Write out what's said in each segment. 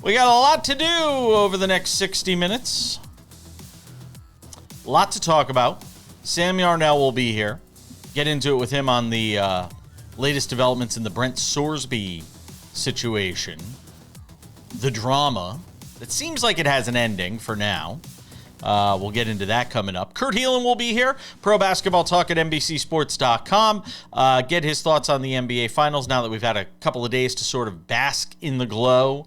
We got a lot to do over the next 60 minutes. A lot to talk about. Sam Yarnell will be here. Get into it with him on the latest developments in the Brent Sorsby situation. The drama. It seems like it has an ending for now. We'll get into that coming up. Kurt Helin will be here. Pro basketball talk at NBCSports.com. Get his thoughts on the NBA Finals now that we've had a couple of days to sort of bask in the glow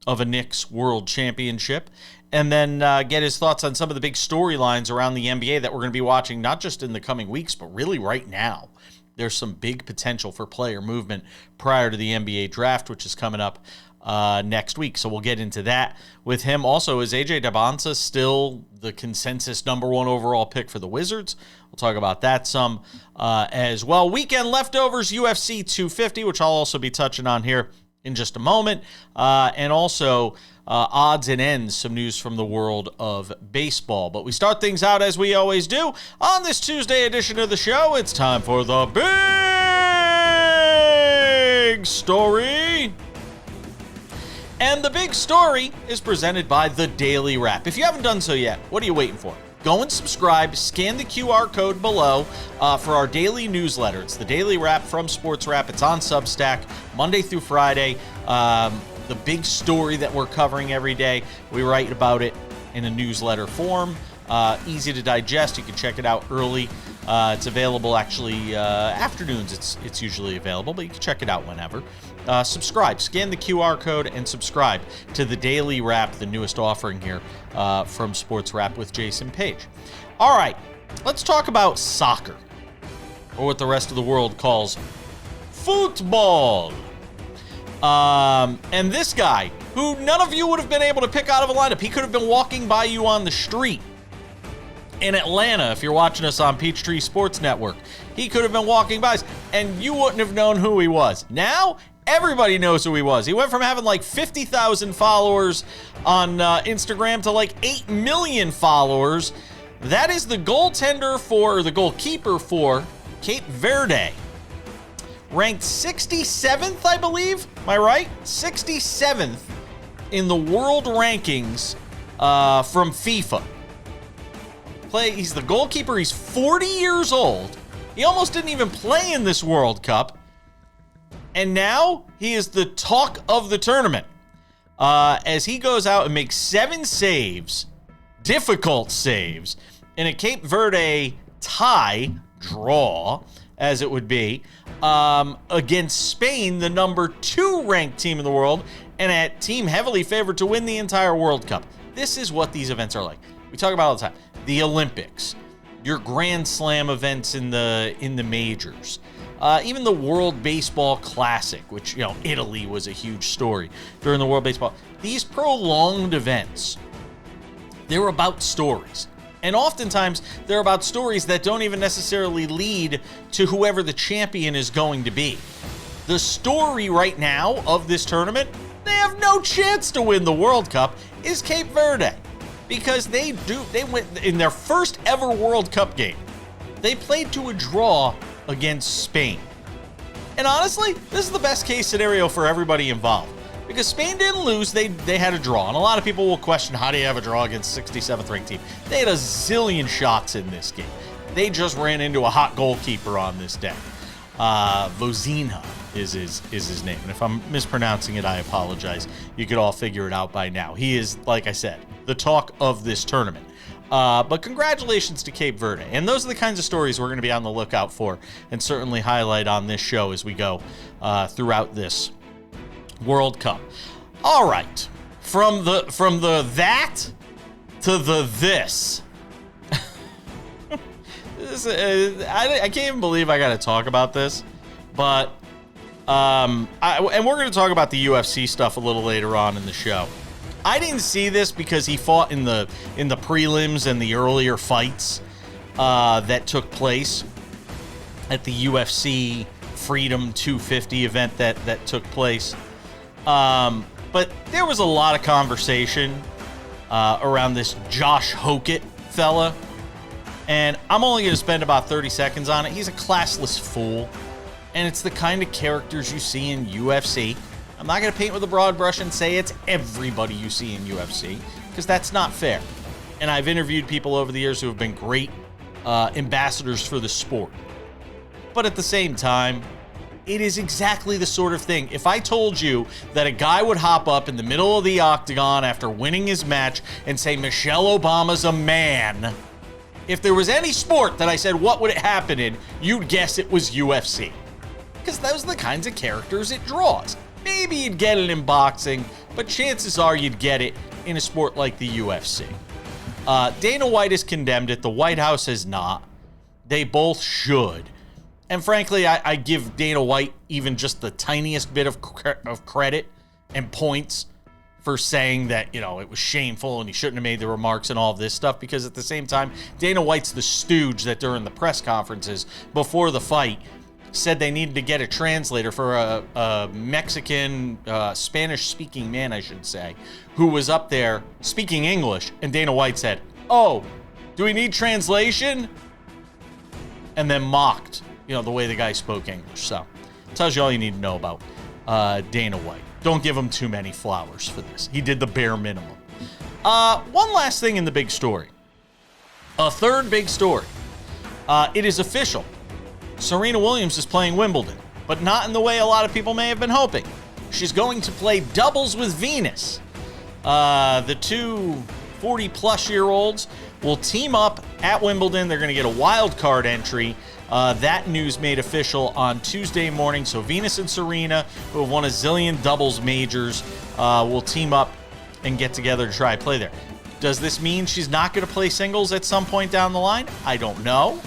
of a Knicks World Championship. And then get his thoughts on some of the big storylines around the NBA that we're going to be watching, not just in the coming weeks, but really right now. There's some big potential for player movement prior to the NBA draft, which is coming up next week. So we'll get into that with him. Also, is AJ Dybala still the consensus number one overall pick for the Wizards? We'll talk about that some as well. Weekend leftovers, UFC 250, which I'll also be touching on here in just a moment. And also odds and ends, some news from the world of baseball. But we start things out as we always do. On this Tuesday edition of the show, it's time for the big story. And the big story is presented by The Daily Wrap. If you haven't done so yet, what are you waiting for? Go and subscribe, scan the QR code below for our daily newsletter. It's The Daily Wrap from SportsWrap. It's on Substack, Monday through Friday. The big story that we're covering every day, we write about it in a newsletter form. Easy to digest. You can check it out early. It's available actually afternoons. It's usually available, but you can check it out whenever. Subscribe, scan the QR code, and subscribe to The Daily Wrap, the newest offering here from SportsWrap with Jason Page. All right, let's talk about soccer, or what the rest of the world calls football. And this guy, who none of you would have been able to pick out of a lineup, he could have been walking by you on the street in Atlanta, if you're watching us on Peachtree Sports Network. He could have been walking by us, and you wouldn't have known who he was. Now, everybody knows who he was. He went from having like 50,000 followers on Instagram to like 8 million followers. That is the goalkeeper for Cape Verde. Ranked 67th, I believe. Am I right? 67th in the world rankings from FIFA. He's the goalkeeper. He's 40 years old. He almost didn't even play in this World Cup. And now he is the talk of the tournament as he goes out and makes 7 saves, difficult saves, in a Cape Verde draw, as it would be, against Spain, the number 2 ranked team in the world, and a team heavily favored to win the entire World Cup. This is what these events are like. We talk about it all the time. The Olympics, your Grand Slam events in the majors, even the World Baseball Classic, which, Italy was a huge story during the World Baseball. These prolonged events, they're about stories. And oftentimes, they're about stories that don't even necessarily lead to whoever the champion is going to be. The story right now of this tournament, they have no chance to win the World Cup, is Cape Verde. Because they went in their first ever World Cup game. They played to a draw against Spain. And honestly, this is the best case scenario for everybody involved. Because Spain didn't lose, they had a draw. And a lot of people will question, how do you have a draw against 67th ranked team? They had a zillion shots in this game. They just ran into a hot goalkeeper on this day. Vozina is his name. And if I'm mispronouncing it, I apologize. You could all figure it out by now. He is, like I said, the talk of this tournament. But congratulations to Cape Verde. And those are the kinds of stories we're going to be on the lookout for and certainly highlight on this show as we go throughout this World Cup. All right. From the that to the this. I can't even believe I got to talk about this. But and we're going to talk about the UFC stuff a little later on in the show. I didn't see this because he fought in the prelims and the earlier fights that took place at the UFC Freedom 250 event that took place. But there was a lot of conversation around this Josh Hokett fella, and I'm only going to spend about 30 seconds on it. He's a classless fool, and it's the kind of characters you see in UFC I'm not going to paint with a broad brush and say it's everybody you see in UFC, because that's not fair. And I've interviewed people over the years who have been great ambassadors for the sport. But at the same time, it is exactly the sort of thing. If I told you that a guy would hop up in the middle of the octagon after winning his match and say, Michelle Obama's a man, if there was any sport that I said, what would it happen in, you'd guess it was UFC. Because those are the kinds of characters it draws. Maybe you'd get it in boxing, but chances are you'd get it in a sport like the UFC. Dana White has condemned it. The White House has not. They both should. And frankly, I give Dana White even just the tiniest bit of credit and points for saying that, you know, it was shameful and he shouldn't have made the remarks and all of this stuff, because at the same time, Dana White's the stooge that during the press conferences before the fight said they needed to get a translator for a Mexican, Spanish-speaking man, I should say, who was up there speaking English. And Dana White said, oh, do we need translation? And then mocked, you know, the way the guy spoke English. So, tells you all you need to know about Dana White. Don't give him too many flowers for this. He did the bare minimum. One last thing in the big story. A third big story. It is official. Serena Williams is playing Wimbledon, but not in the way a lot of people may have been hoping. She's going to play doubles with Venus. The two 40-plus-year-olds will team up at Wimbledon. They're going to get a wild card entry. That news made official on Tuesday morning. So Venus and Serena, who have won a zillion doubles majors, will team up and get together to try to play there. Does this mean she's not going to play singles at some point down the line? I don't know.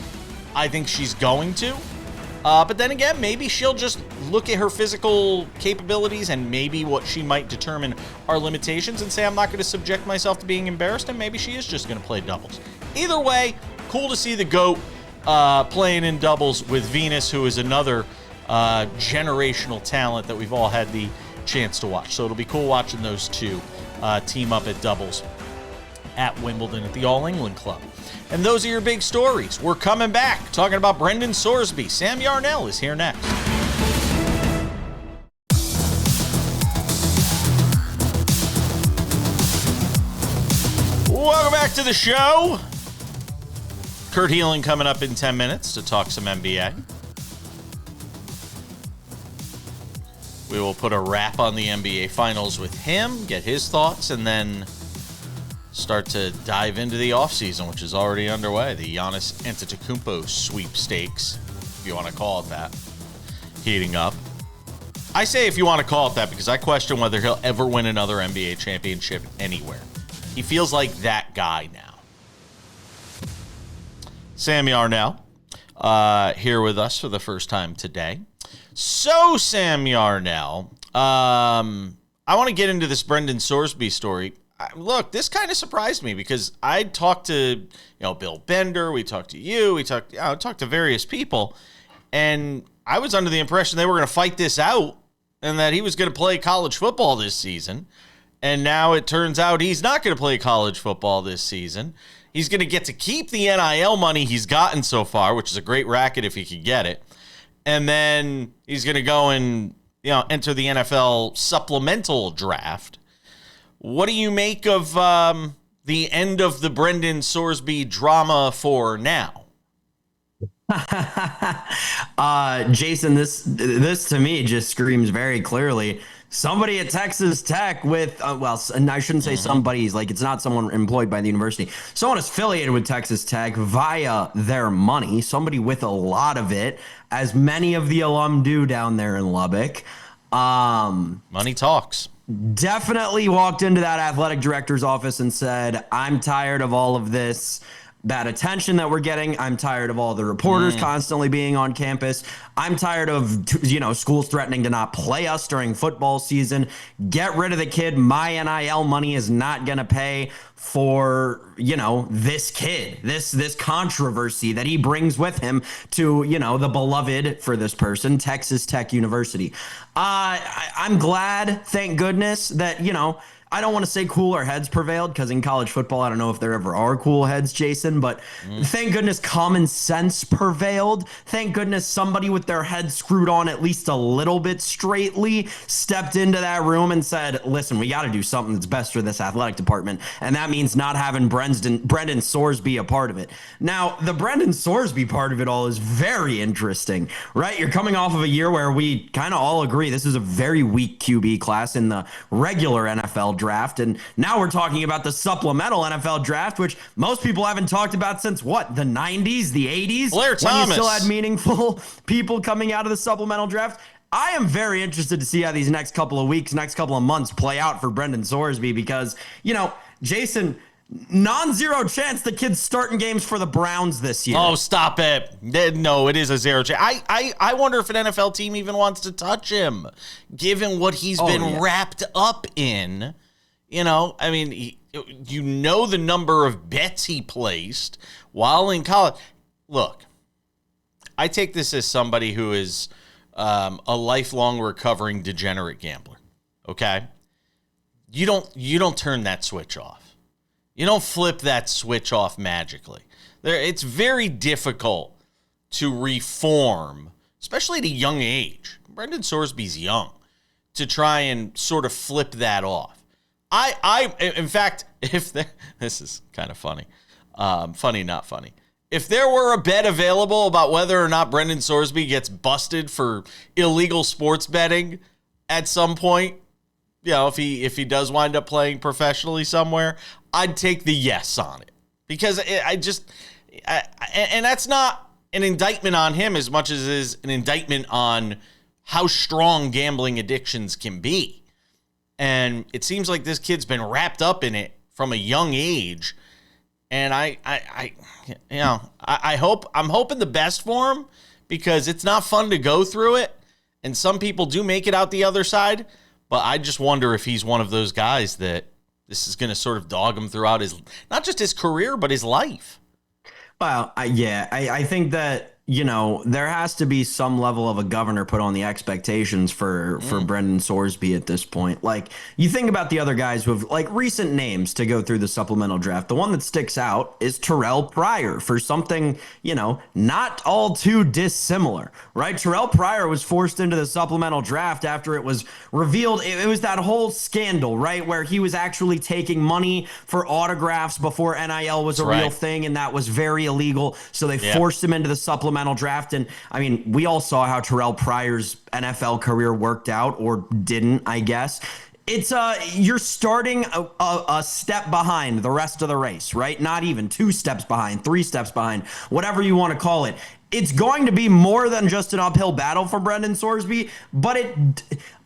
I think she's going to. But then again, maybe she'll just look at her physical capabilities and maybe what she might determine are limitations and say, I'm not going to subject myself to being embarrassed, and maybe she is just going to play doubles. Either way, cool to see the GOAT playing in doubles with Venus, who is another generational talent that we've all had the chance to watch. So it'll be cool watching those two team up at doubles at Wimbledon at the All England Club. And those are your big stories. We're coming back talking about Brendan Sorsby. Sam Yarnell is here next. Welcome back to the show. Kurt Helin coming up in 10 minutes to talk some NBA. We will put a wrap on the NBA Finals with him, get his thoughts, and then start to dive into the offseason, which is already underway. The Giannis Antetokounmpo sweepstakes, if you want to call it that, heating up. I say if you want to call it that because I question whether he'll ever win another NBA championship anywhere. He feels like that guy now. Sam Yarnell here with us for the first time today. So, Sam Yarnell, I want to get into this Brendan Sorsby story. Look, this kind of surprised me because I talked to, Bill Bender, we talked to you, I talked to various people, and I was under the impression they were going to fight this out and that he was going to play college football this season. And now it turns out he's not going to play college football this season. He's going to get to keep the NIL money he's gotten so far, which is a great racket if he could get it. And then he's going to go and, enter the NFL supplemental draft. What do you make of the end of the Brendan Sorsby drama for now? Jason, this to me just screams very clearly somebody at Texas Tech with, and I shouldn't say somebody's, like, it's not someone employed by the university. Someone affiliated with Texas Tech via their money, somebody with a lot of it, as many of the alum do down there in Lubbock. Money talks. Definitely walked into that athletic director's office and said, I'm tired of all of this bad attention that we're getting. I'm tired of all the reporters constantly being on campus. I'm tired of, schools threatening to not play us during football season. Get rid of the kid. My NIL money is not going to pay for, this kid, this controversy that he brings with him to, the beloved, for this person, Texas Tech University. I'm glad, thank goodness, that, I don't want to say cooler heads prevailed, because in college football, I don't know if there ever are cool heads, Jason, but thank goodness common sense prevailed. Thank goodness somebody with their head screwed on at least a little bit straightly stepped into that room and said, listen, we got to do something that's best for this athletic department. And that means not having Brendan Sorsby a part of it. Now, the Brendan Sorsby part of it all is very interesting, right? You're coming off of a year where we kind of all agree this is a very weak QB class in the regular NFL draft. And now we're talking about the supplemental NFL draft, which most people haven't talked about since what? The 90s, the 80s? Blair Thomas. When you still had meaningful people coming out of the supplemental draft. I am very interested to see how these next couple of weeks, next couple of months play out for Brendan Sorsby, because, Jason, non-zero chance the kid's starting games for the Browns this year. Oh, stop it. No, it is a zero chance. I wonder if an NFL team even wants to touch him, given what he's been wrapped up in. I mean, the number of bets he placed while in college. Look, I take this as somebody who is a lifelong recovering degenerate gambler. Okay? You don't turn that switch off. You don't flip that switch off magically. It's very difficult to reform, especially at a young age. Brendan Sorsby's young, to try and sort of flip that off. In fact, this is kind of funny. Funny, not funny. If there were a bet available about whether or not Brendan Sorsby gets busted for illegal sports betting at some point, if he does wind up playing professionally somewhere, I'd take the yes on it, because and that's not an indictment on him as much as it is an indictment on how strong gambling addictions can be. And it seems like this kid's been wrapped up in it from a young age. And I'm hoping the best for him, because it's not fun to go through it. And some people do make it out the other side. But I just wonder if he's one of those guys that this is going to sort of dog him throughout not just his career, but his life. Well, I think that, there has to be some level of a governor put on the expectations for Brendan Sorsby at this point. Like, you think about the other guys who have, recent names to go through the supplemental draft. The one that sticks out is Terrell Pryor for something, not all too dissimilar, right? Terrell Pryor was forced into the supplemental draft after it was revealed. It was that whole scandal, right, where he was actually taking money for autographs before NIL was a real thing, and that was very illegal. So they forced him into the supplemental draft. And I mean, we all saw how Terrell Pryor's NFL career worked out, or didn't, I guess. It's you're starting a step behind the rest of the race, right? Not even 2 steps behind, 3 steps behind, whatever you want to call it. It's going to be more than just an uphill battle for Brendan Sorsby, but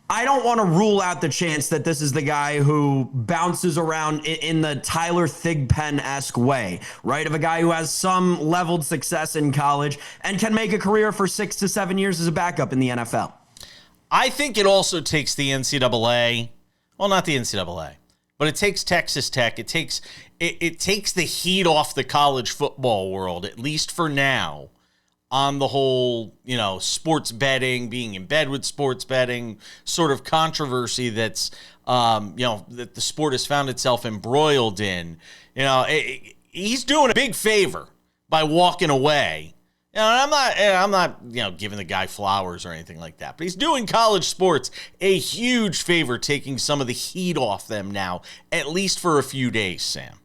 I don't want to rule out the chance that this is the guy who bounces around in the Tyler Thigpen-esque way, right? Of a guy who has some leveled success in college and can make a career for 6 to 7 years as a backup in the NFL. I think it also takes the NCAA, well, not the NCAA, but it takes Texas Tech. It takes the heat off the college football world, at least for now, on the whole, sports betting, being in bed with sports betting sort of controversy that's, that the sport has found itself embroiled in. He's doing a big favor by walking away. And I'm not, giving the guy flowers or anything like that, but he's doing college sports a huge favor, taking some of the heat off them now, at least for a few days, Sam.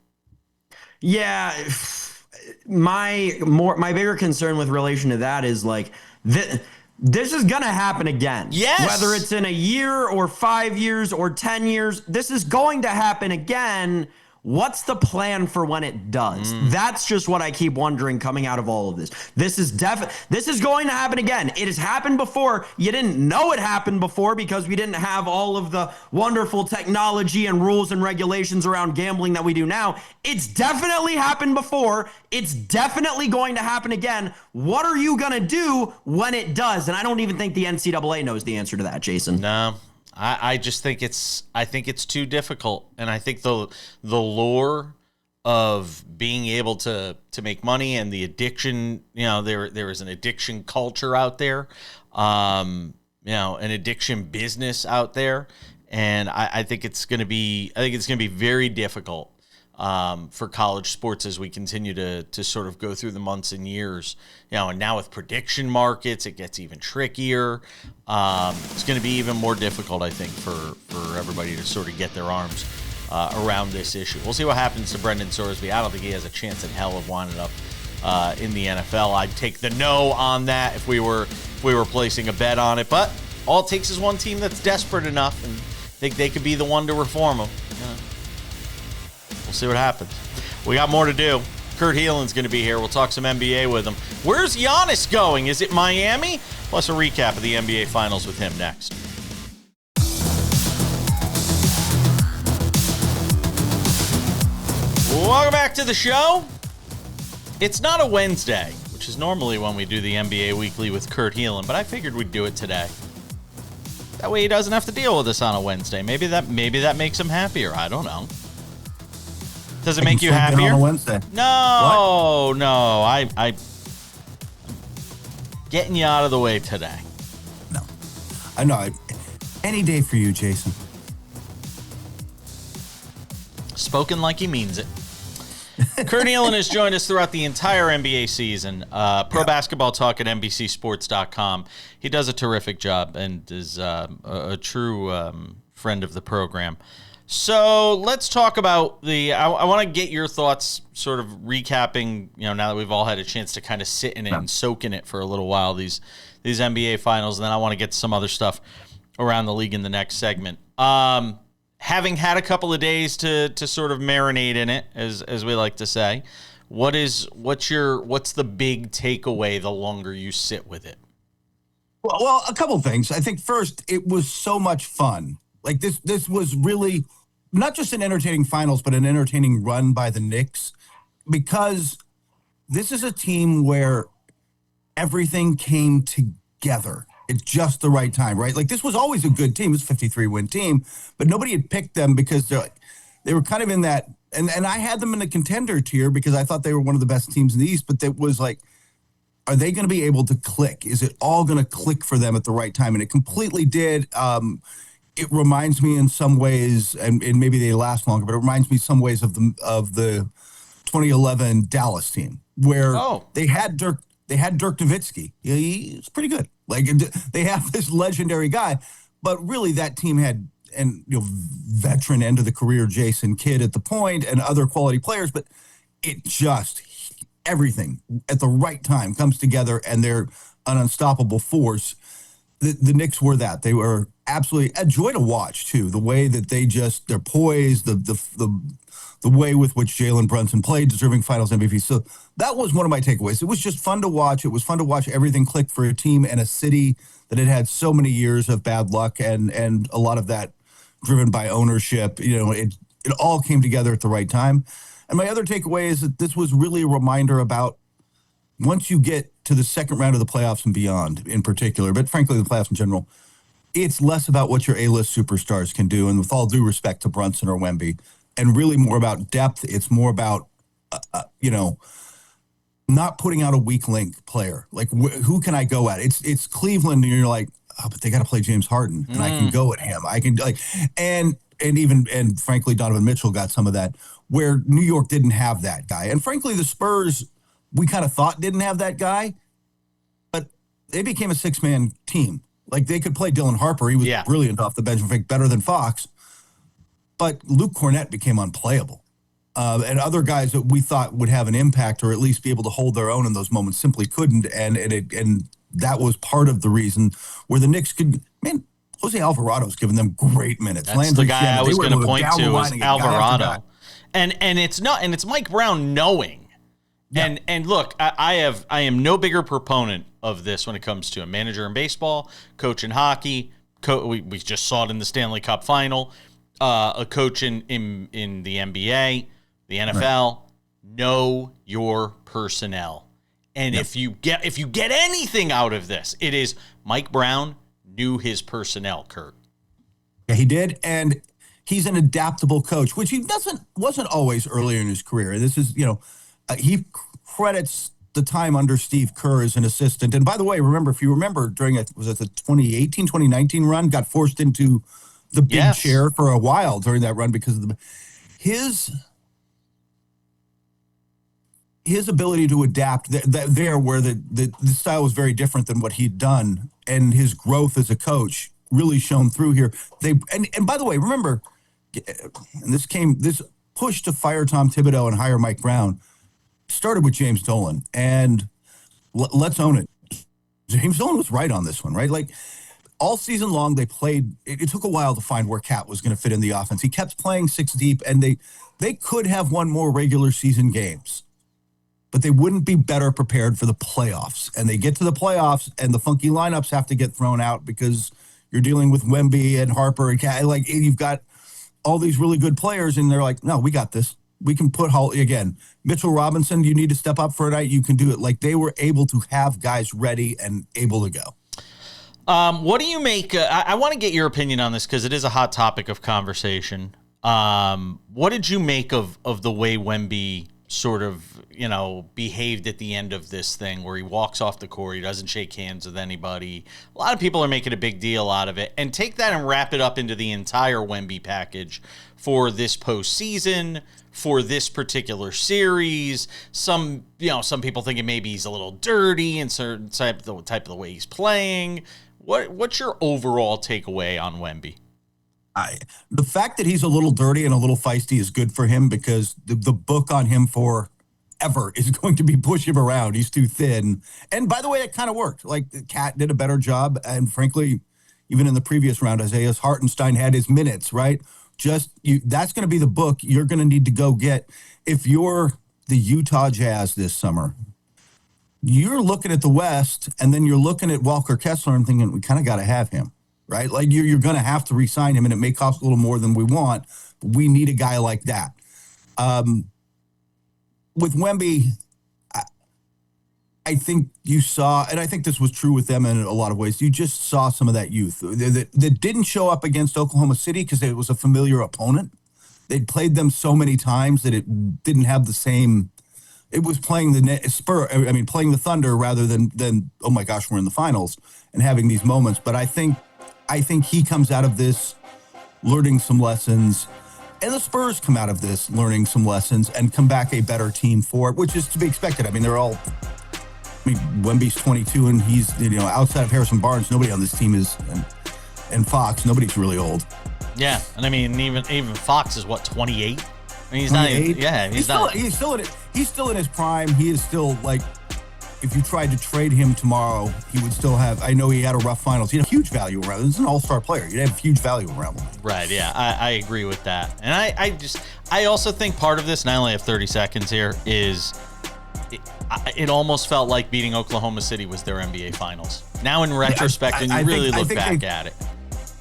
Yeah. My bigger concern with relation to that is this is going to happen again. Yes. Whether it's in a year or 5 years or 10 years, this is going to happen again. What's the plan for when it does? That's just what I keep wondering coming out of all of this. This is going to happen again. It has happened before. You didn't know it happened before because we didn't have all of the wonderful technology and rules and regulations around gambling that we do now. It's definitely happened before. It's definitely going to happen again. What are you going to do when it does? And I don't even think the NCAA knows the answer to that, Jason. No. I just think it's too difficult, and I think the lure of being able to make money and the addiction, there is an addiction culture out there, an addiction business out there, And I think it's going to be very difficult for college sports as we continue to sort of go through the months and years. And now with prediction markets, it gets even trickier. It's going to be even more difficult, I think, for everybody to sort of get their arms around this issue. We'll see what happens to Brendan Sorsby. I don't think he has a chance in hell of winding up in the NFL. I'd take the no on that if we were placing a bet on it. But all it takes is one team that's desperate enough and think they could be the one to reform them. We'll see what happens. We got more to do. Kurt Helin's going to be here. We'll talk some NBA with him. Where's Giannis going? Is it Miami? Plus a recap of the NBA Finals with him next. Welcome back to the show. It's not a Wednesday, which is normally when we do the NBA Weekly with Kurt Helin, but I figured we'd do it today. That way he doesn't have to deal with us on a Wednesday. Maybe that makes him happier. I don't know. Does it make you happier? On a Wednesday. No, what? No. I getting you out of the way today. No. I know. Any day for you, Jason. Spoken like he means it. Kurt Helin has joined us throughout the entire NBA season. Pro Basketball Talk at NBCSports.com. He does a terrific job and is a true friend of the program. So let's talk about I want to get your thoughts, sort of recapping, now that we've all had a chance to kind of sit in it and soak in it for a little while, these NBA finals, and then I want to get to some other stuff around the league in the next segment. Having had a couple of days to sort of marinate in it, as we like to say, what's the big takeaway the longer you sit with it? Well, a couple things. I think first, it was so much fun. Like this was really not just an entertaining finals, but an entertaining run by the Knicks, because this is a team where everything came together at just the right time, right? Like, this was always a good team. It was a 53-win team, but nobody had picked them because they were kind of in that, and I had them in the contender tier because I thought they were one of the best teams in the East, but it was like, are they going to be able to click? Is it all going to click for them at the right time? And it completely did. It reminds me in some ways, and maybe they last longer, but it reminds me in some ways of the 2011 Dallas team, where they had Dirk Nowitzki. He's pretty good. Like, they have this legendary guy, but really that team had veteran end of the career Jason Kidd at the point and other quality players, but it just everything at the right time comes together and they're an unstoppable force. The Knicks were that. They were absolutely a joy to watch too. The way that they're poised, the way with which Jalen Brunson played, deserving Finals MVP. So that was one of my takeaways. It was just fun to watch. It was fun to watch everything click for a team and a city that had had so many years of bad luck and a lot of that driven by ownership. It all came together at the right time. And my other takeaway is that this was really a reminder about once you get to the second round of the playoffs and beyond in particular, but frankly, the playoffs in general, it's less about what your A-list superstars can do. And with all due respect to Brunson or Wemby, and really more about depth. It's more about, not putting out a weak link player. Like, who can I go at? It's Cleveland, and you're like, oh, but they got to play James Harden, and I can go at him. I can and frankly, Donovan Mitchell got some of that, where New York didn't have that guy. And frankly, the Spurs, we kind of thought didn't have that guy, but they became a six-man team. Like, they could play Dylan Harper. He was brilliant off the bench, in fact, better than Fox. But Luke Cornett became unplayable. And other guys that we thought would have an impact or at least be able to hold their own in those moments simply couldn't. And that was part of the reason where the Knicks could, Jose Alvarado's given them great minutes. That's Landry, the guy I was going to point to is Alvarado. And it's Mike Brown knowing. Yeah. And look, I am no bigger proponent of this when it comes to a manager in baseball, coach in hockey. We just saw it in the Stanley Cup final. A coach in the NBA, the NFL. Right. Know your personnel, and if you get anything out of this, it is Mike Brown knew his personnel. Kurt, yeah, he did, and he's an adaptable coach, which he wasn't always earlier in his career. This is he credits the time under Steve Kerr as an assistant. And by the way, if you remember during the 2018-2019 run, got forced into the big Yes. chair for a while during that run because of his ability to adapt where the style was very different than what he'd done, and his growth as a coach really shone through here. And by the way, remember, and this push to fire Tom Thibodeau and hire Mike Brown started with James Dolan, and let's own it. James Dolan was right on this one, right? Like all season long, they played. It took a while to find where Cat was going to fit in the offense. He kept playing six deep, and they could have won more regular season games, but they wouldn't be better prepared for the playoffs. And they get to the playoffs, and the funky lineups have to get thrown out because you're dealing with Wemby and Harper and Cat. Like you've got all these really good players, and they're like, no, we got this. We can put again. Mitchell Robinson, you need to step up for a night. You can do it. Like they were able to have guys ready and able to go. What do you make? I want to get your opinion on this because it is a hot topic of conversation. What did you make of the way Wemby sort of, behaved at the end of this thing where he walks off the court, he doesn't shake hands with anybody? A lot of people are making a big deal out of it, and take that and wrap it up into the entire Wemby package for this postseason, for this particular series. Some people thinking maybe he's a little dirty and certain type of the way he's playing. What's your overall takeaway on Wemby? The fact that he's a little dirty and a little feisty is good for him because the book on him forever is going to be push him around. He's too thin. And by the way, it kind of worked. Like Cat did a better job. And frankly, even in the previous round, Isaiah Hartenstein had his minutes, right? That's going to be the book you're going to need to go get. If you're the Utah Jazz this summer, you're looking at the West, and then you're looking at Walker Kessler and thinking, we kind of got to have him, right? Like you're going to have to re-sign him, and it may cost a little more than we want, but we need a guy like that. With Wemby, I think you saw, and I think this was true with them in a lot of ways, you just saw some of that youth that didn't show up against Oklahoma City because it was a familiar opponent. They'd played them so many times that it didn't have the same. It was playing playing the Thunder rather than oh my gosh, we're in the finals and having these moments. But I think he comes out of this learning some lessons, and the Spurs come out of this learning some lessons and come back a better team for it, which is to be expected. I mean, Wemby's 22, and he's, outside of Harrison Barnes, nobody on this team is, and Fox, nobody's really old. Yeah, and I mean, even Fox is what, 28? I mean, he's 28? not. Yeah, he's still in his prime. He is still like, if you tried to trade him tomorrow, he would still have. I know he had a rough finals. He had a huge value around him. He's an all-star player. You'd have huge value around him. Right. Yeah, I agree with that, and I also think part of this, and I only have 30 seconds here, is. It almost felt like beating Oklahoma City was their NBA Finals. Now, in retrospect, and you really look back at it.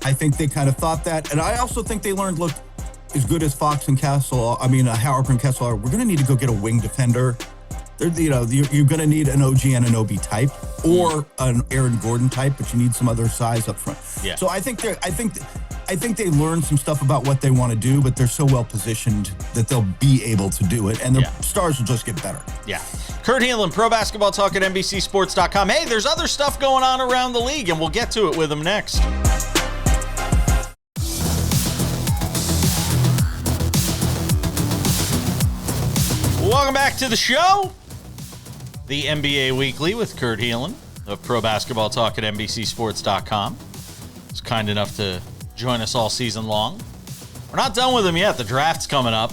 I think they kind of thought that. And I also think they learned, look, as good as Fox and Harper and Kessler are, we're going to need to go get a wing defender. You're going to need an OG Anunoby type or an Aaron Gordon type, but you need some other size up front. Yeah. So I think they learned some stuff about what they want to do, but they're so well positioned that they'll be able to do it, and their stars will just get better. Yeah. Kurt Helin, Pro Basketball Talk at NBCSports.com. Hey, there's other stuff going on around the league, and we'll get to it with him next. Welcome back to the show. The NBA Weekly with Kurt Helin of Pro Basketball Talk at NBCSports.com. He's kind enough to join us all season long. We're not done with him yet. The draft's coming up.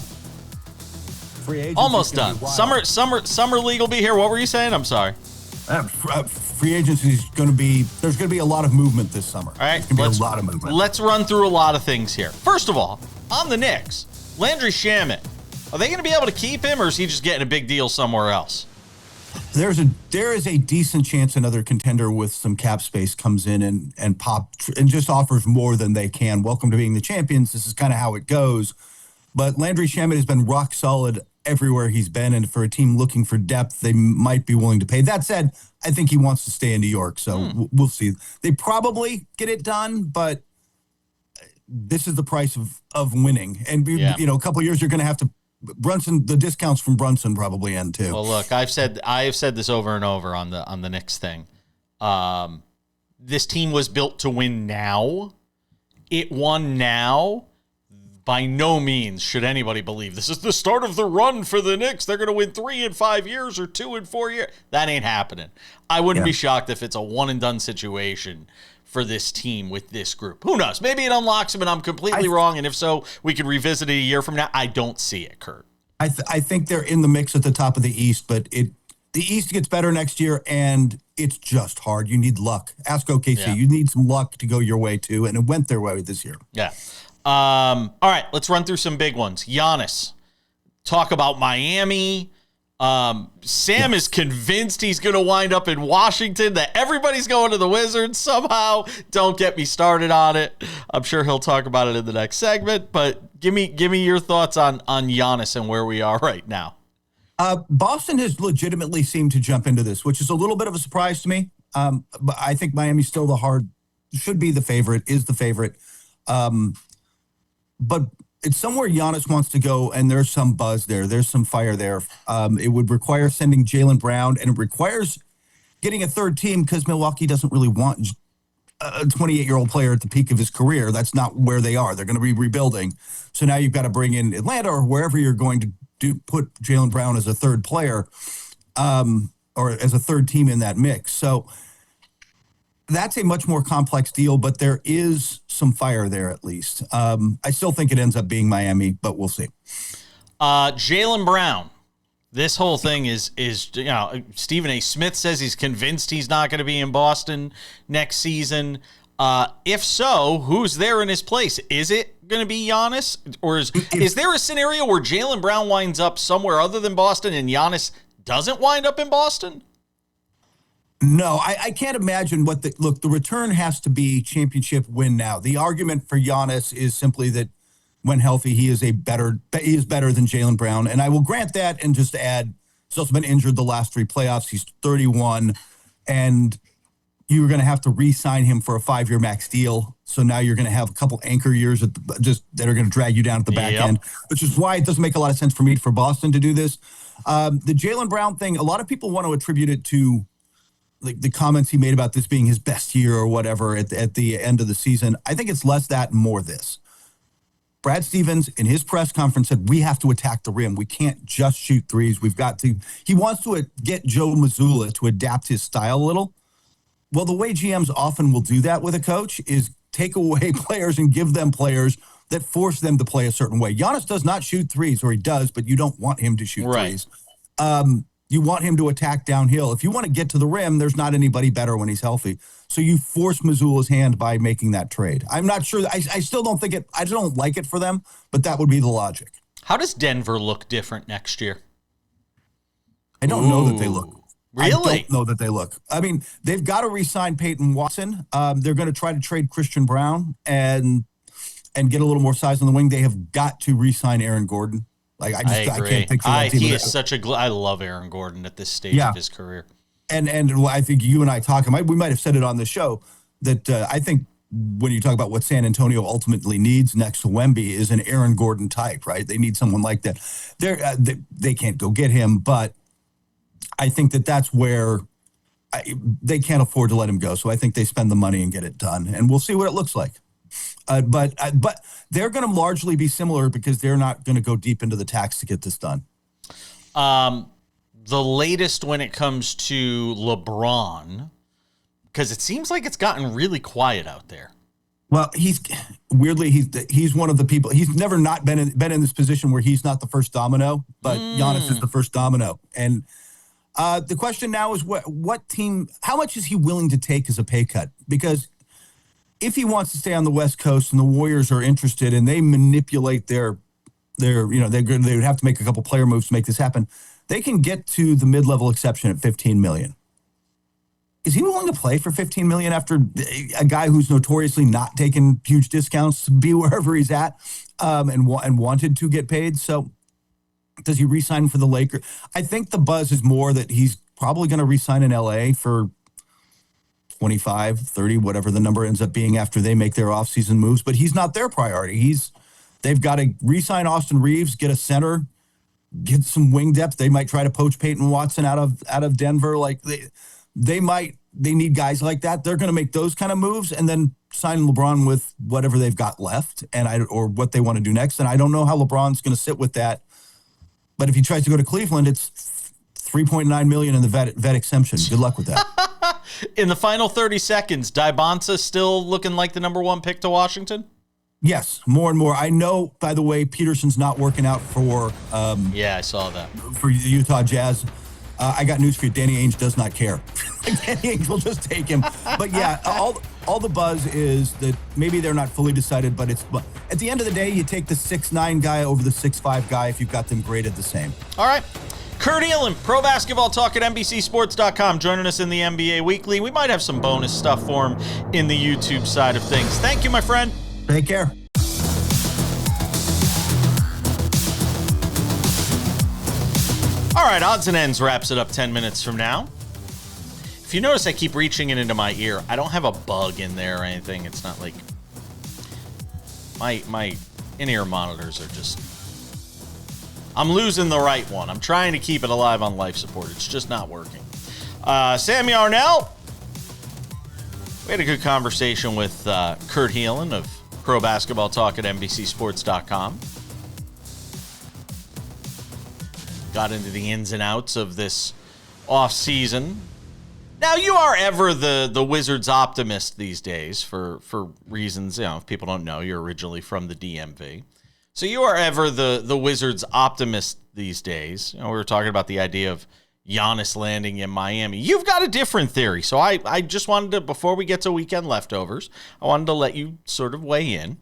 Almost done. Summer league will be here. What were you saying? I'm sorry. Free agency is going to be. There's going to be a lot of movement this summer. All right, there's going to be a lot of movement. Let's run through a lot of things here. First of all, on the Knicks, Landry Shamet. Are they going to be able to keep him, or is he just getting a big deal somewhere else? There is a decent chance another contender with some cap space comes in and just offers more than they can. Welcome to being the champions. This is kind of how it goes. But Landry Shamet has been rock solid everywhere he's been, and for a team looking for depth, they might be willing to pay. That said, I think he wants to stay in New York, so we'll see. They probably get it done, but this is the price of winning. And a couple of years, you're going to have to. Brunson, the discounts from Brunson probably end too. Well, look, I have said this over and over on the Knicks thing. This team was built to win now, it won now, by no means should anybody believe this is the start of the run for the Knicks. They're going to win 3 in 5 years or 2 in 4 years. That ain't happening. I wouldn't be shocked if it's a one-and-done situation for this team with this group. Who knows? Maybe it unlocks them and I'm completely wrong, and if so, we could revisit it a year from now. I don't see it, Kurt. I think they're in the mix at the top of the East, but the East gets better next year, and it's just hard. You need luck. Ask OKC. Yeah. You need some luck to go your way, too, and it went their way this year. Yeah. All right, let's run through some big ones. Giannis, talk about Miami. Sam is convinced he's going to wind up in Washington, that everybody's going to the Wizards somehow. Don't get me started on it. I'm sure he'll talk about it in the next segment, but give me your thoughts on Giannis and where we are right now. Boston has legitimately seemed to jump into this, which is a little bit of a surprise to me. But I think Miami's still should be the favorite, is the favorite. But it's somewhere Giannis wants to go, and there's some buzz there. There's some fire there. It would require sending Jaylen Brown, and it requires getting a third team because Milwaukee doesn't really want a 28-year-old player at the peak of his career. That's not where they are. They're going to be rebuilding. So now you've got to bring in Atlanta or wherever you're going to put Jaylen Brown as a third player or as a third team in that mix. So that's a much more complex deal, but there is some fire there at least. I still think it ends up being Miami, but we'll see. Jaylen Brown. This whole thing is Stephen A. Smith says he's convinced he's not going to be in Boston next season. If so, who's there in his place? Is it going to be Giannis? Or is there a scenario where Jaylen Brown winds up somewhere other than Boston and Giannis doesn't wind up in Boston? No, I can't imagine the return has to be championship win now. The argument for Giannis is simply that when healthy, he is better than Jaylen Brown. And I will grant that and just add, he's also been injured the last 3 playoffs. He's 31 and you're going to have to re-sign him for a 5-year max deal. So now you're going to have a couple anchor years that are going to drag you down at the back end, which is why it doesn't make a lot of sense for Boston to do this. The Jaylen Brown thing, a lot of people want to attribute it to the comments he made about this being his best year or whatever at the end of the season. I think it's less that and more this. Brad Stevens in his press conference said, we have to attack the rim. We can't just shoot threes. He wants to get Joe Mazzulla to adapt his style a little. Well, the way GMs often will do that with a coach is take away players and give them players that force them to play a certain way. Giannis does not shoot threes, or he does, but you don't want him to shoot threes. You want him to attack downhill. If you want to get to the rim, there's not anybody better when he's healthy. So you force Mazzulla's hand by making that trade. I'm not sure. I still don't think I don't like it for them, but that would be the logic. How does Denver look different next year? I don't know that they look. Really? I don't know that they look. I mean, they've got to re-sign Peyton Watson. They're going to try to trade Christian Brown and get a little more size on the wing. They have got to re-sign Aaron Gordon. I can't picture that team. He is such I love Aaron Gordon at this stage of his career. And I think you and I talking, we might have said it on the show that I think when you talk about what San Antonio ultimately needs next to Wemby is an Aaron Gordon type, right? They need someone like that. They can't go get him, but I think that's where they can't afford to let him go. So I think they spend the money and get it done, and we'll see what it looks like. But they're going to largely be similar because they're not going to go deep into the tax to get this done. The latest when it comes to LeBron, because it seems like it's gotten really quiet out there. Well, he's one of the people. He's never not been in this position where he's not the first domino, but Giannis is the first domino. And the question now is what team? How much is he willing to take as a pay cut? Because if he wants to stay on the West Coast and the Warriors are interested and they manipulate they would have to make a couple player moves to make this happen. They can get to the mid-level exception at $15 million. Is he willing to play for $15 million after a guy who's notoriously not taking huge discounts to be wherever he's at and wanted to get paid? So does he re-sign for the Lakers? I think the buzz is more that he's probably going to re-sign in LA for 25, 30, whatever the number ends up being after they make their offseason moves, but he's not their priority. They've got to re-sign Austin Reeves, get a center, get some wing depth. They might try to poach Peyton Watson out of Denver. Like they need guys like that. They're going to make those kind of moves and then sign LeBron with whatever they've got left, or what they want to do next. And I don't know how LeBron's going to sit with that. But if he tries to go to Cleveland, it's $3.9 million in the vet exemption. Good luck with that. In the final 30 seconds, Dybonsa still looking like the number one pick to Washington? Yes, more and more. I know, by the way, Peterson's not working out for yeah, I saw that. For the Utah Jazz. I got news for you. Danny Ainge does not care. Danny Ainge will just take him. But yeah, all the buzz is that maybe they're not fully decided, but at the end of the day, you take the 6'9" guy over the 6'5" guy if you've got them graded the same. All right. Kurt Helin, Pro Basketball Talk at NBCSports.com, joining us in the NBA Weekly. We might have some bonus stuff for him in the YouTube side of things. Thank you, my friend. Take care. All right, Odds and Ends wraps it up 10 minutes from now. If you notice, I keep reaching it into my ear. I don't have a bug in there or anything. It's not like my in-ear monitors are just... I'm losing the right one. I'm trying to keep it alive on life support. It's just not working. Sammy Arnell. We had a good conversation with Kurt Helin of Pro Basketball Talk at NBCSports.com. Got into the ins and outs of this offseason. Now, you are ever the Wizards optimist these days for reasons, if people don't know, you're originally from the DMV. So you are ever the Wizards optimist these days. We were talking about the idea of Giannis landing in Miami. You've got a different theory. So I just wanted to, before we get to weekend leftovers, I wanted to let you sort of weigh in.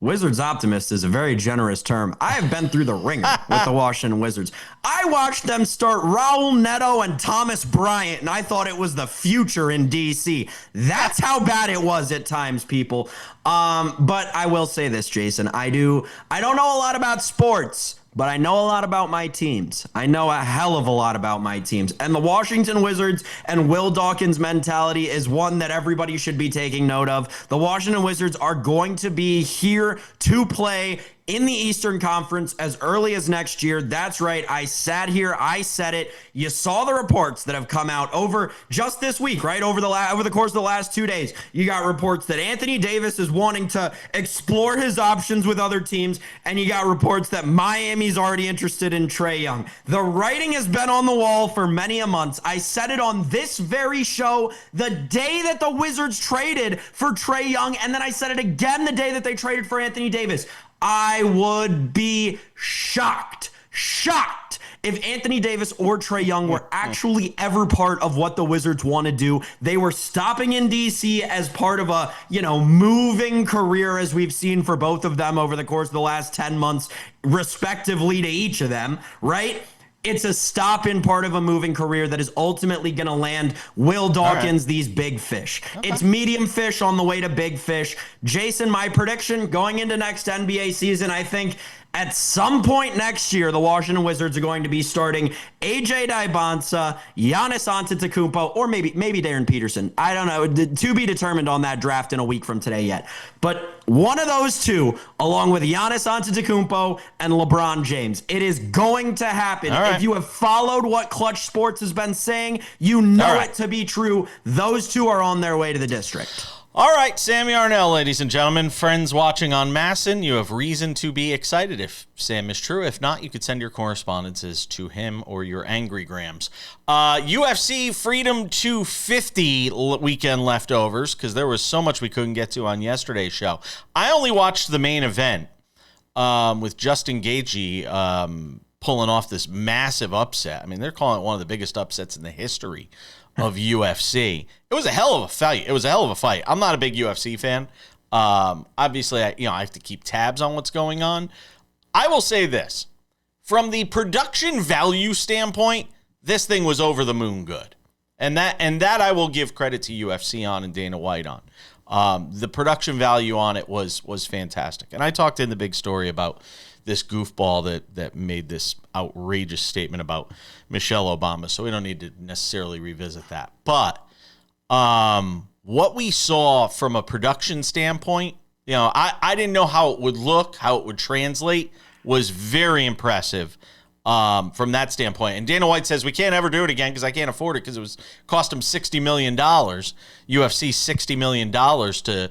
Wizards optimist is a very generous term. I have been through the ringer with the Washington Wizards. I watched them start Raul Neto and Thomas Bryant, and I thought it was the future in D.C. That's how bad it was at times, people. But I will say this, Jason. I don't know a lot about sports, but I know a lot about my teams. I know a hell of a lot about my teams. And the Washington Wizards and Will Dawkins mentality is one that everybody should be taking note of. The Washington Wizards are going to be here to play in the Eastern Conference as early as next year. That's right. I sat here. I said it. You saw the reports that have come out over just this week, right? Over the course of the last 2 days, you got reports that Anthony Davis is wanting to explore his options with other teams, and you got reports that Miami's already interested in Trae Young. The writing has been on the wall for many a month. I said it on this very show the day that the Wizards traded for Trae Young, and then I said it again the day that they traded for Anthony Davis. I would be shocked if Anthony Davis or Trae Young were actually ever part of what the Wizards want to do. They were stopping in DC as part of a, moving career, as we've seen for both of them over the course of the last 10 months, respectively to each of them, right? It's a stop in part of a moving career that is ultimately going to land Will Dawkins these big fish. Okay. It's medium fish on the way to big fish. Jason, my prediction going into next NBA season, I think at some point next year, the Washington Wizards are going to be starting AJ Dybonsa, Giannis Antetokounmpo, or maybe Darren Peterson. I don't know. To be determined on that draft in a week from today yet. But one of those two, along with Giannis Antetokounmpo and LeBron James, it is going to happen. Right. If you have followed what Clutch Sports has been saying, you know it to be true. Those two are on their way to the district. All right, Sammy Arnell, ladies and gentlemen, friends watching on Masson, you have reason to be excited if Sam is true. If not, you could send your correspondences to him or your angry grams. UFC Freedom 250 weekend leftovers, because there was so much we couldn't get to on yesterday's show. I only watched the main event with Justin Gaethje pulling off this massive upset. I mean, they're calling it one of the biggest upsets in the history of UFC. It was a hell of a fight. I'm not a big UFC fan. Obviously, I have to keep tabs on what's going on. I will say this. From the production value standpoint, this thing was over the moon good. And that I will give credit to UFC on and Dana White on. The production value on it was fantastic. And I talked in the big story about this goofball that made this outrageous statement about Michelle Obama, so we don't need to necessarily revisit that. But what we saw from a production standpoint, I didn't know how it would look, how it would translate, was very impressive. from that standpoint. And Dana White says we can't ever do it again because I can't afford it because it was cost him $60 million, UFC $60 million to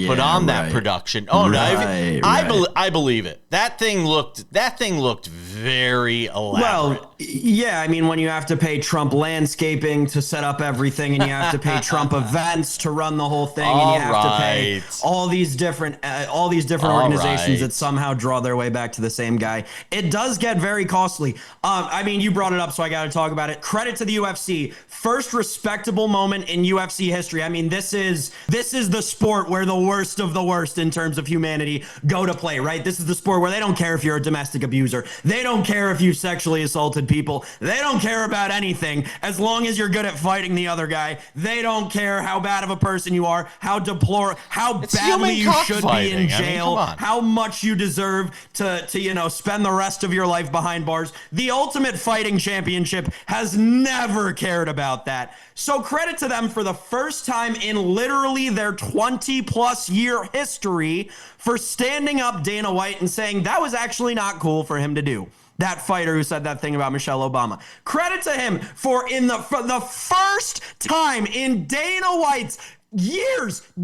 put on that production. Oh no, I believe it. That thing looked very elaborate. Well, yeah, I mean when you have to pay Trump landscaping to set up everything, and you have to pay Trump events to run the whole thing, and you have to pay all these different organizations that somehow draw their way back to the same guy. It does get very costly. I mean, you brought it up, so I got to talk about it. Credit to the UFC. First respectable moment in UFC history. I mean, this is the sport where the worst of the worst in terms of humanity go to play, right? This is the sport where they don't care if you're a domestic abuser. They don't care if you sexually assaulted people. They don't care about anything as long as you're good at fighting the other guy. They don't care how bad of a person you are, how badly you should be in jail, how much you deserve to spend the rest of your life behind bars. The Ultimate Fighting Championship has never cared about that. So credit to them for the first time in literally their 20-plus year history for standing up Dana White and saying that was actually not cool for him to do. That fighter who said that thing about Michelle Obama. Credit to him for the first time in Dana White's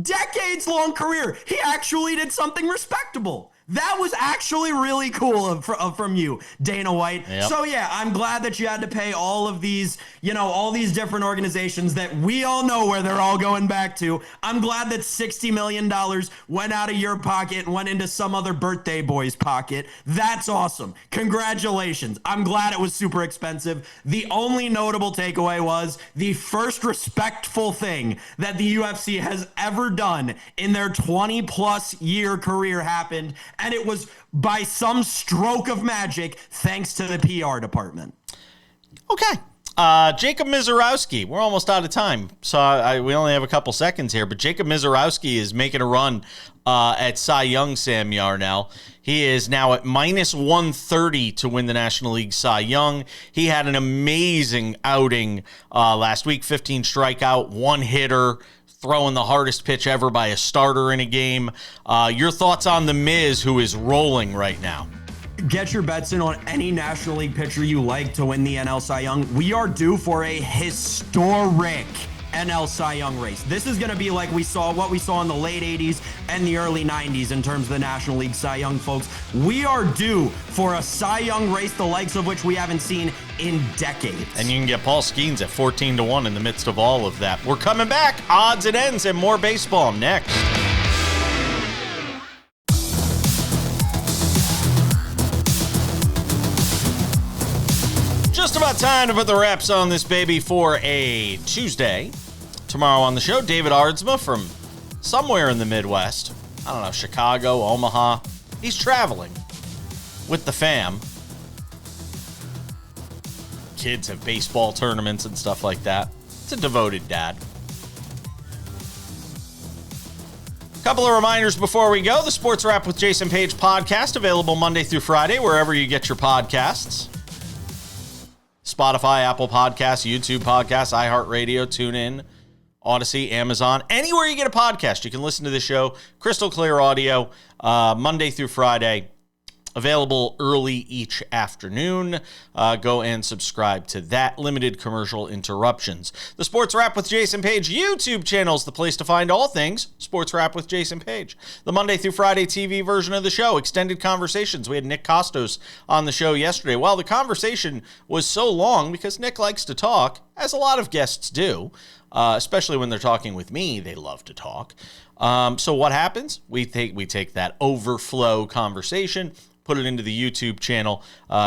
decades-long career, he actually did something respectable. That was actually really cool from you, Dana White. Yep. So yeah, I'm glad that you had to pay all of these, all these different organizations that we all know where they're all going back to. I'm glad that $60 million went out of your pocket and went into some other birthday boy's pocket. That's awesome. Congratulations. I'm glad it was super expensive. The only notable takeaway was the first respectful thing that the UFC has ever done in their 20-plus year career happened. And it was by some stroke of magic, thanks to the PR department. Okay. Jacob Misiorowski. We're almost out of time, so we only have a couple seconds here. But Jacob Misiorowski is making a run at Cy Young, Sam Yarnell. He is now at minus 130 to win the National League Cy Young. He had an amazing outing last week, 15 strikeout, one hitter, throwing the hardest pitch ever by a starter in a game. Your thoughts on the Miz, who is rolling right now? Get your bets in on any National League pitcher you like to win the NL Cy Young. We are due for a historic NL Cy Young race. This is going to be like what we saw in the late 80s and the early 90s in terms of the National League Cy Young, folks. We are due for a Cy Young race, the likes of which we haven't seen in decades. And you can get Paul Skeens at 14-1 in the midst of all of that. We're coming back. Odds and ends and more baseball next. Just about time to put the wraps on this baby for a Tuesday. Tomorrow on the show, David Aardsma from somewhere in the Midwest. I don't know, Chicago, Omaha. He's traveling with the fam. Kids have baseball tournaments and stuff like that. It's a devoted dad. Couple of reminders before we go. The Sports Wrap with Jason Page podcast, available Monday through Friday, wherever you get your podcasts. Spotify, Apple Podcasts, YouTube Podcasts, iHeartRadio, TuneIn, Odyssey, Amazon. Anywhere you get a podcast, you can listen to the show. Crystal clear audio, Monday through Friday. Available early each afternoon. Go and subscribe to that. Limited commercial interruptions. The Sports Wrap with Jason Page YouTube channel is the place to find all things Sports Wrap with Jason Page. The Monday through Friday TV version of the show, extended conversations. We had Nick Costos on the show yesterday. Well, the conversation was so long because Nick likes to talk, as a lot of guests do, especially when they're talking with me. They love to talk. So what happens? We take that overflow conversation, put it into the YouTube channel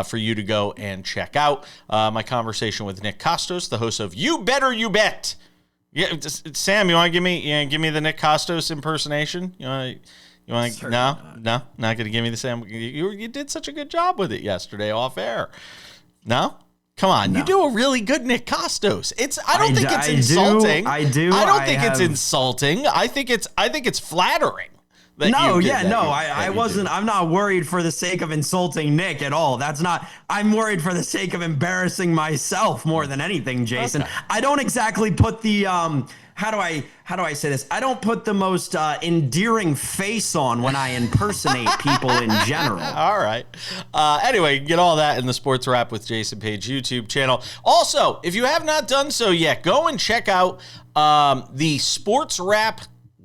for you to go and check out. My conversation with Nick Costos, the host of You Better You Bet. Yeah, Sam, you want to give me the Nick Costos impersonation? You want to? No, not going to give me the Sam. You did such a good job with it yesterday off air. No. Come on, You do a really good Nick Costos. I don't think it's insulting. I don't think it's insulting. I think it's flattering I wasn't. I'm not worried for the sake of insulting Nick at all. I'm worried for the sake of embarrassing myself more than anything, Jason. Okay. I don't exactly put the, how do I say this? I don't put the most endearing face on when I impersonate people in general. All right. Anyway, get all that in the Sports Wrap with Jason Page YouTube channel. Also, if you have not done so yet, go and check out the Sports Wrap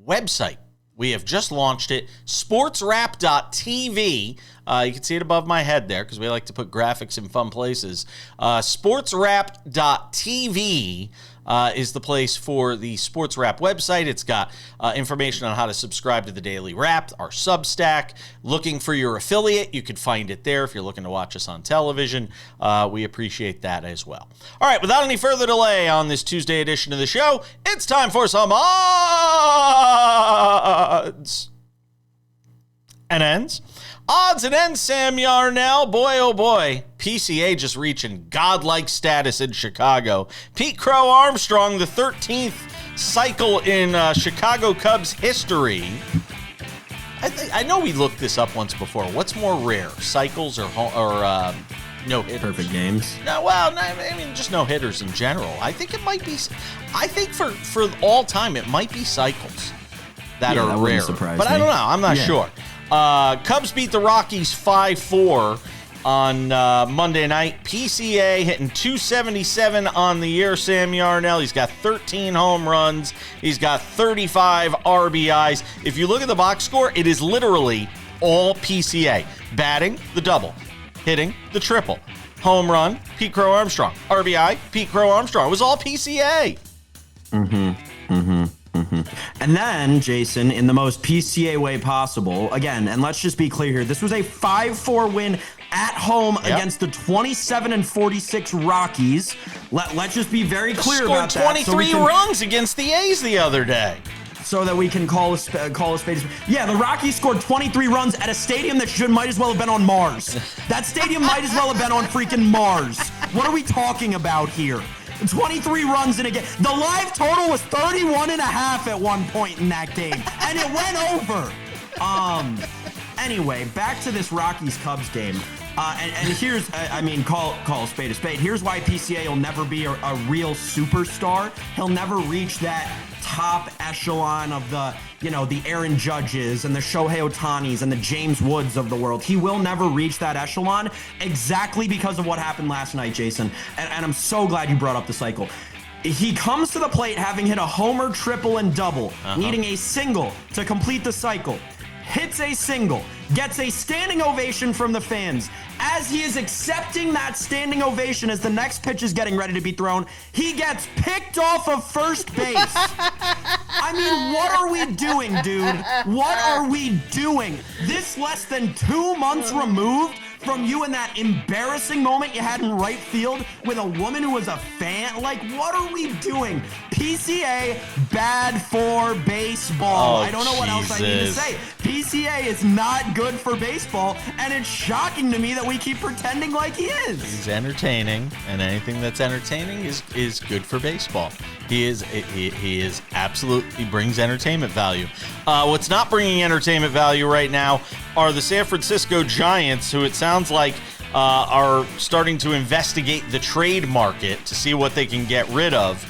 website. We have just launched it, sportswrap.tv. You can see it above my head there because we like to put graphics in fun places. Sportswrap.tv is the place for the Sports Wrap website. It's got information on how to subscribe to the Daily Wrap, our Substack. Looking for your affiliate, you can find it there if you're looking to watch us on television. We appreciate that as well. All right, without any further delay on this Tuesday edition of the show, it's time for some odds and ends. Odds and ends, Sam Yarnell. Boy, oh boy. PCA just reaching godlike status in Chicago. Pete Crow-Armstrong, the 13th cycle in Chicago Cubs history. I know we looked this up once before. What's more rare, cycles or no hitters? Perfect games. No, well, I mean, just no hitters in general. I think it might be. I think for all time, it might be cycles that are rare. But I don't know. I'm not sure. Cubs beat the Rockies 5-4 on Monday night. PCA hitting 277 on the year, Sam Yarnell. He's got 13 home runs. He's got 35 RBIs. If you look at the box score, it is literally all PCA. Batting, the double. Hitting, the triple. Home run, Pete Crow-Armstrong. RBI, Pete Crow-Armstrong. It was all PCA. And then, Jason, in the most PCA way possible, again, and let's just be clear here, this was a 5-4 win at home against the 27-46 Rockies. Let's just be very clear about that. 23 runs against the A's the other day. So that we can call a spade. Yeah, the Rockies scored 23 runs at a stadium that might as well have been on Mars. That stadium might as well have been on freaking Mars. What are we talking about here? 23 runs in a game. The live total was 31 and a half at one point in that game, and it went over. Anyway, back to this Rockies-Cubs game. And here's, call a spade a spade. Here's why PCA will never be a real superstar. He'll never reach that top echelon of the Aaron Judges and the Shohei Ohtanis and the James Woods of the world. He will never reach that echelon exactly because of what happened last night, Jason. And I'm so glad you brought up the cycle. He comes to the plate having hit a homer, triple, and double, needing a single to complete the cycle. Hits a single, gets a standing ovation from the fans. As he is accepting that standing ovation as the next pitch is getting ready to be thrown, he gets picked off of first base. I mean, what are we doing, dude? What are we doing? This less than 2 months removed from you in that embarrassing moment you had in right field with a woman who was a fan? Like, what are we doing? PCA, bad for baseball. I don't know what else I need to say. PCA is not good for baseball, and it's shocking to me that we keep pretending like he is. He's entertaining, and anything that's entertaining is good for baseball. He is absolutely, he brings entertainment value. What's not bringing entertainment value right now are the San Francisco Giants, who it sounds like are starting to investigate the trade market to see what they can get rid of.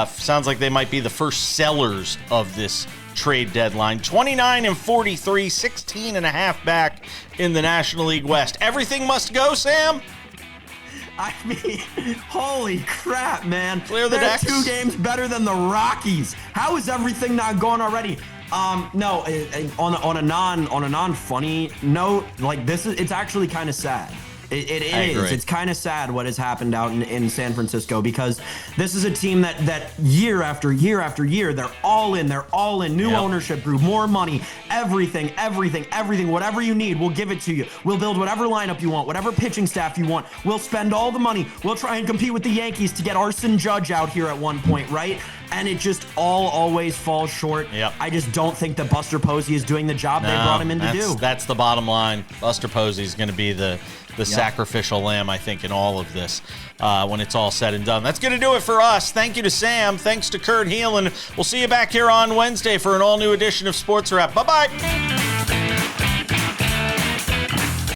Sounds like they might be the first sellers of this trade deadline. 29-43, 16 and a half back in the National League West. Everything must go, Sam? I mean, holy crap, man. Clear the decks. 2 games better than the Rockies. How is everything not going already? No, on a non-funny note, like it's actually kind of sad. It is. It's kind of sad what has happened out in San Francisco, because this is a team that year after year after year, they're all in. New ownership group, more money, everything. Whatever you need, we'll give it to you. We'll build whatever lineup you want, whatever pitching staff you want. We'll spend all the money. We'll try and compete with the Yankees to get Arson Judge out here at one point, right? And it just always falls short. Yep. I just don't think that Buster Posey is doing the job they brought him in to do. That's the bottom line. Buster Posey is going to be the the sacrificial lamb, I think, in all of this when it's all said and done. That's going to do it for us. Thank you to Sam. Thanks to Kurt Helin. We'll see you back here on Wednesday for an all-new edition of Sports Wrap. Bye-bye.